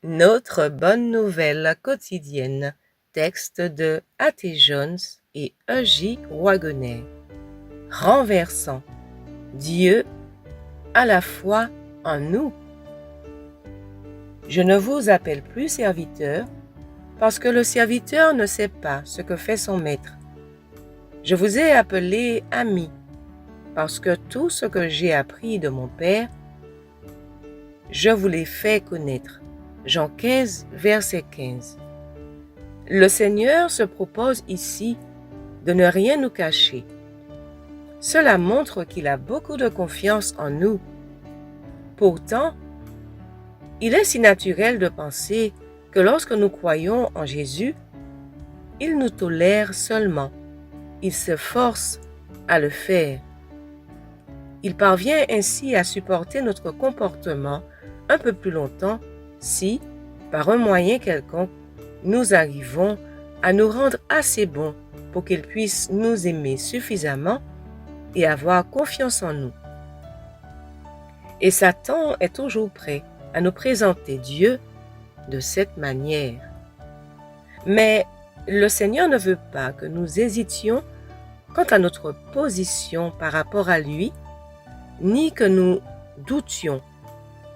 Notre bonne nouvelle quotidienne, texte de A.T. Jones et E.J. Wagoner. Renversant. Dieu à la fois en nous. Je ne vous appelle plus serviteur, parce que le serviteur ne sait pas ce que fait son maître. Je vous ai appelé ami, parce que tout ce que j'ai appris de mon Père, je vous l'ai fait connaître. Jean 15, verset 15. Le Seigneur se propose ici de ne rien nous cacher. Cela montre qu'il a beaucoup de confiance en nous. Pourtant, il est si naturel de penser que lorsque nous croyons en Jésus, il nous tolère seulement. Il s'efforce à le faire. Il parvient ainsi à supporter notre comportement un peu plus longtemps si, par un moyen quelconque, nous arrivons à nous rendre assez bons pour qu'il puisse nous aimer suffisamment et avoir confiance en nous. Et Satan est toujours prêt à nous présenter Dieu de cette manière. Mais le Seigneur ne veut pas que nous hésitions quant à notre position par rapport à lui, ni que nous doutions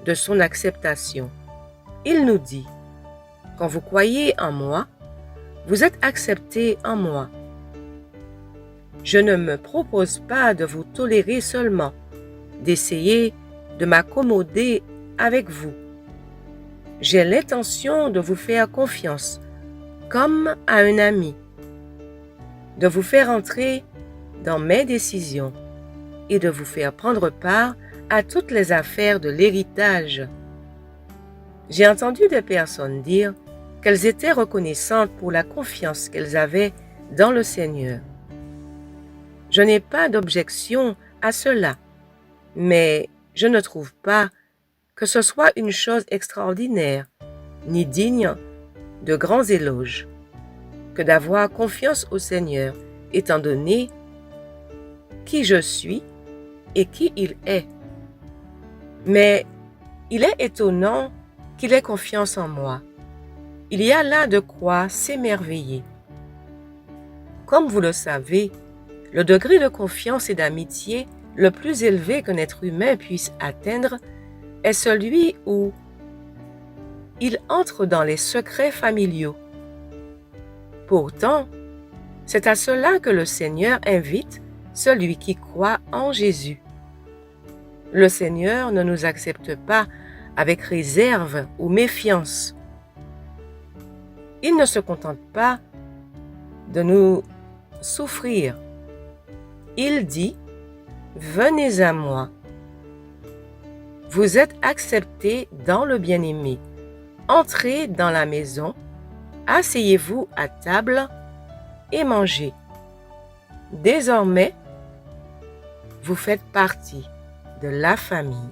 de son acceptation. Il nous dit, « Quand vous croyez en moi, vous êtes acceptés en moi. Je ne me propose pas de vous tolérer seulement, d'essayer de m'accommoder avec vous. J'ai l'intention de vous faire confiance, comme à un ami, de vous faire entrer dans mes décisions et de vous faire prendre part à toutes les affaires de l'héritage. » J'ai entendu des personnes dire qu'elles étaient reconnaissantes pour la confiance qu'elles avaient dans le Seigneur. Je n'ai pas d'objection à cela, mais je ne trouve pas que ce soit une chose extraordinaire, ni digne de grands éloges, que d'avoir confiance au Seigneur, étant donné qui je suis et qui il est. Mais il est étonnant qu'il ait confiance en moi. Il y a là de quoi s'émerveiller. Comme vous le savez, le degré de confiance et d'amitié le plus élevé qu'un être humain puisse atteindre est celui où il entre dans les secrets familiaux. Pourtant, c'est à cela que le Seigneur invite celui qui croit en Jésus. Le Seigneur ne nous accepte pas avec réserve ou méfiance. Il ne se contente pas de nous souffrir. Il dit, « Venez à moi. Vous êtes acceptés dans le bien-aimé. Entrez dans la maison, asseyez-vous à table et mangez. Désormais, vous faites partie de la famille. »